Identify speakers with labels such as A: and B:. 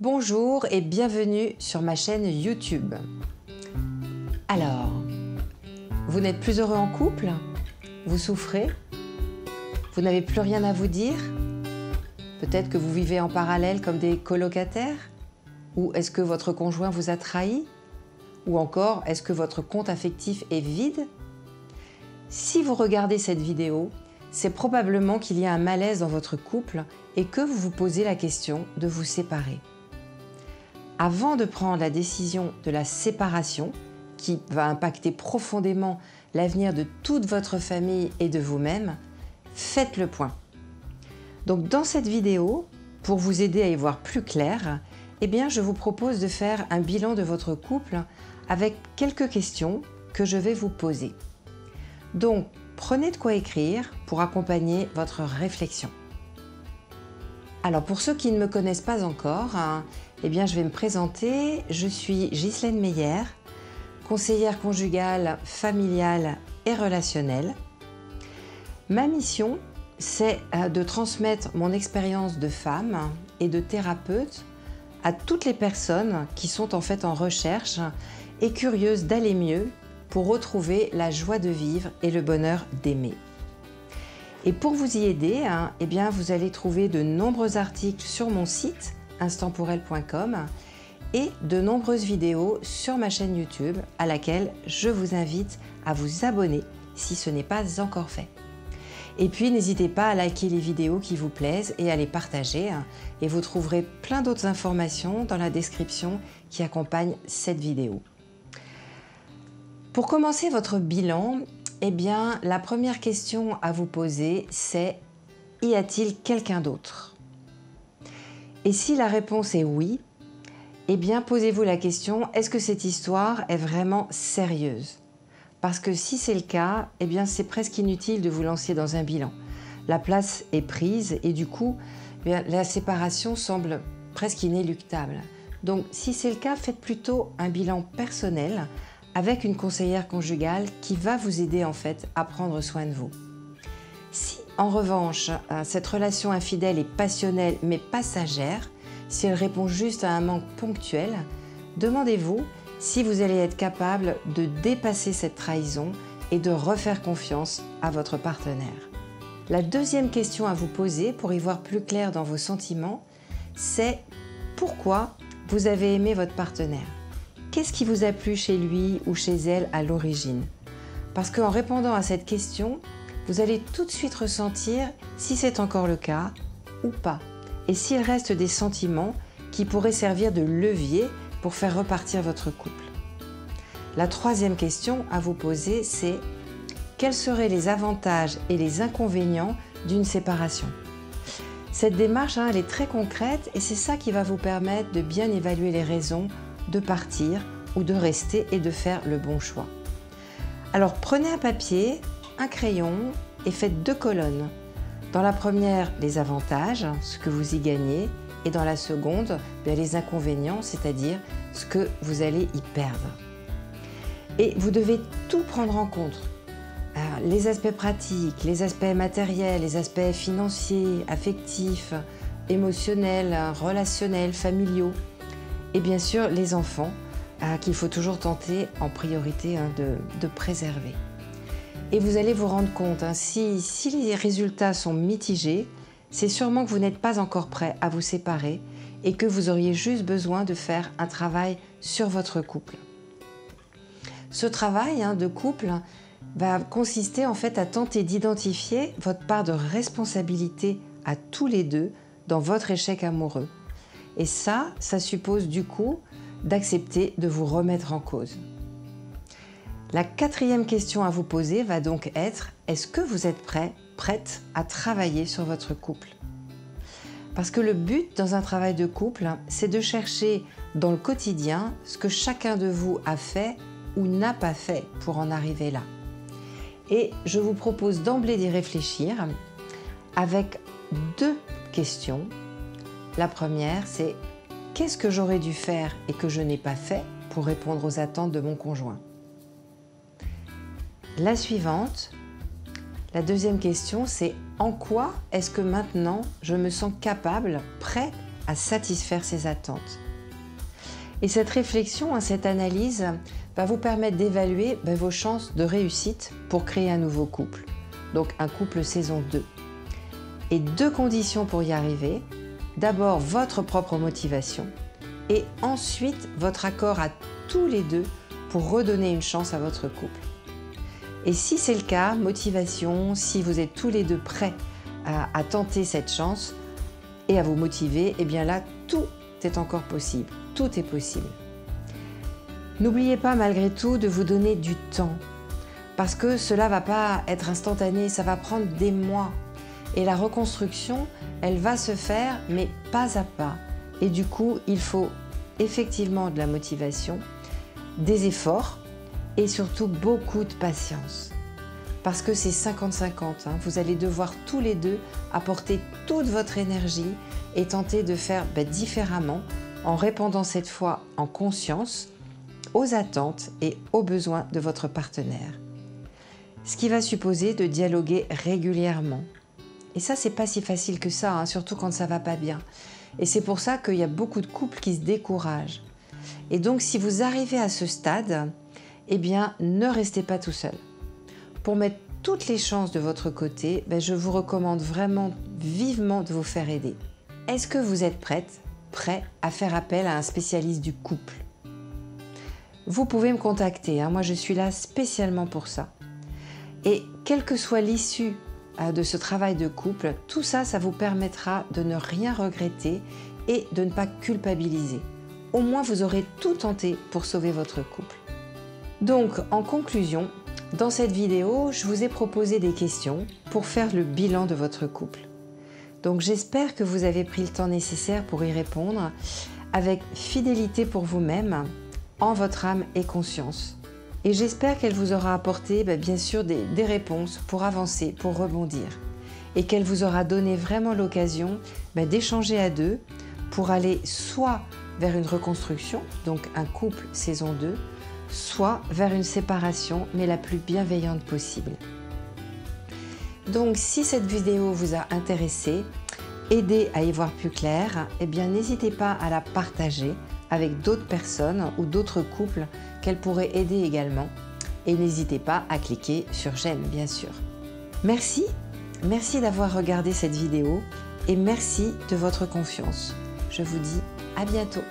A: Bonjour et bienvenue sur ma chaîne YouTube. Alors, vous n'êtes plus heureux en couple? Vous souffrez? Vous n'avez plus rien à vous dire? Peut-être que vous vivez en parallèle comme des colocataires? Ou est-ce que votre conjoint vous a trahi? Ou encore, est-ce que votre compte affectif est vide? Si vous regardez cette vidéo, c'est probablement qu'il y a un malaise dans votre couple et que vous vous posez la question de vous séparer. Avant de prendre la décision de la séparation, qui va impacter profondément l'avenir de toute votre famille et de vous-même, faites le point. Donc dans cette vidéo, pour vous aider à y voir plus clair, je vous propose de faire un bilan de votre couple avec quelques questions que je vais vous poser. Donc, prenez de quoi écrire pour accompagner votre réflexion. Alors, pour ceux qui ne me connaissent pas encore, je vais me présenter. Je suis Ghislaine Meyer, conseillère conjugale, familiale et relationnelle. Ma mission, c'est de transmettre mon expérience de femme et de thérapeute à toutes les personnes qui sont en fait en recherche et curieuses d'aller mieux pour retrouver la joie de vivre et le bonheur d'aimer. Et pour vous y aider, vous allez trouver de nombreux articles sur mon site instantspourelle.com et de nombreuses vidéos sur ma chaîne YouTube à laquelle je vous invite à vous abonner si ce n'est pas encore fait. Et puis n'hésitez pas à liker les vidéos qui vous plaisent et à les partager et vous trouverez plein d'autres informations dans la description qui accompagne cette vidéo. Pour commencer votre bilan, la première question à vous poser, c'est « Y a-t-il quelqu'un d'autre ?» Et si la réponse est oui, posez-vous la question « Est-ce que cette histoire est vraiment sérieuse ?» Parce que si c'est le cas, c'est presque inutile de vous lancer dans un bilan. La place est prise et du coup, la séparation semble presque inéluctable. Donc si c'est le cas, faites plutôt un bilan personnel avec une conseillère conjugale qui va vous aider en fait à prendre soin de vous. Si en revanche, cette relation infidèle est passionnelle mais passagère, si elle répond juste à un manque ponctuel, demandez-vous si vous allez être capable de dépasser cette trahison et de refaire confiance à votre partenaire. La deuxième question à vous poser pour y voir plus clair dans vos sentiments, c'est pourquoi vous avez aimé votre partenaire? Qu'est-ce qui vous a plu chez lui ou chez elle à l'origine? Parce qu'en répondant à cette question, vous allez tout de suite ressentir si c'est encore le cas ou pas. Et s'il reste des sentiments qui pourraient servir de levier pour faire repartir votre couple. La troisième question à vous poser, c'est quels seraient les avantages et les inconvénients d'une séparation? Cette démarche, elle est très concrète et c'est ça qui va vous permettre de bien évaluer les raisons de partir ou de rester et de faire le bon choix. Alors prenez un papier, un crayon et faites 2 colonnes. Dans la première, les avantages, ce que vous y gagnez, et dans la seconde, les inconvénients, c'est-à-dire ce que vous allez y perdre. Et vous devez tout prendre en compte. Les aspects pratiques, les aspects matériels, les aspects financiers, affectifs, émotionnels, relationnels, familiaux. Et bien sûr, les enfants, qu'il faut toujours tenter en priorité de préserver. Et vous allez vous rendre compte, si les résultats sont mitigés, c'est sûrement que vous n'êtes pas encore prêt à vous séparer et que vous auriez juste besoin de faire un travail sur votre couple. Ce travail de couple va consister en fait à tenter d'identifier votre part de responsabilité à tous les deux dans votre échec amoureux. Et ça suppose du coup d'accepter de vous remettre en cause. La quatrième question à vous poser va donc être « Est-ce que vous êtes prête à travailler sur votre couple ?» Parce que le but dans un travail de couple, c'est de chercher dans le quotidien ce que chacun de vous a fait ou n'a pas fait pour en arriver là. Et je vous propose d'emblée d'y réfléchir avec 2 questions. La première, c'est « Qu'est-ce que j'aurais dû faire et que je n'ai pas fait pour répondre aux attentes de mon conjoint ?» La suivante, la deuxième question, c'est « En quoi est-ce que maintenant je me sens capable, prêt à satisfaire ces attentes. Et cette réflexion, cette analyse, va vous permettre d'évaluer vos chances de réussite pour créer un nouveau couple. Donc un couple saison 2. Et 2 conditions pour y arriver. D'abord votre propre motivation et ensuite votre accord à tous les deux pour redonner une chance à votre couple. Et si c'est le cas, motivation, si vous êtes tous les deux prêts à tenter cette chance et à vous motiver, et bien là, tout est encore possible. Tout est possible. N'oubliez pas malgré tout de vous donner du temps parce que cela ne va pas être instantané, ça va prendre des mois. Et la reconstruction, elle va se faire, mais pas à pas. Et du coup, il faut effectivement de la motivation, des efforts et surtout beaucoup de patience. Parce que c'est 50-50, vous allez devoir tous les deux apporter toute votre énergie et tenter de faire différemment en répondant cette fois en conscience aux attentes et aux besoins de votre partenaire. Ce qui va supposer de dialoguer régulièrement. Et ça, c'est pas si facile que ça, surtout quand ça va pas bien. Et c'est pour ça qu'il y a beaucoup de couples qui se découragent. Et donc, si vous arrivez à ce stade, eh bien, ne restez pas tout seul. Pour mettre toutes les chances de votre côté, je vous recommande vraiment vivement de vous faire aider. Est-ce que vous êtes prêt à faire appel à un spécialiste du couple? Vous pouvez me contacter, moi je suis là spécialement pour ça. Et quelle que soit l'issue de ce travail de couple, tout ça, ça vous permettra de ne rien regretter et de ne pas culpabiliser. Au moins, vous aurez tout tenté pour sauver votre couple. Donc, en conclusion, dans cette vidéo, je vous ai proposé des questions pour faire le bilan de votre couple. Donc, j'espère que vous avez pris le temps nécessaire pour y répondre avec fidélité pour vous-même, en votre âme et conscience. Et j'espère qu'elle vous aura apporté bien sûr des réponses pour avancer, pour rebondir. Et qu'elle vous aura donné vraiment l'occasion d'échanger à deux pour aller soit vers une reconstruction, donc un couple saison 2, soit vers une séparation, mais la plus bienveillante possible. Donc si cette vidéo vous a intéressé, aidé à y voir plus clair, n'hésitez pas à la partager avec d'autres personnes ou d'autres couples qu'elle pourrait aider également. Et n'hésitez pas à cliquer sur j'aime, bien sûr. Merci d'avoir regardé cette vidéo et merci de votre confiance. Je vous dis à bientôt.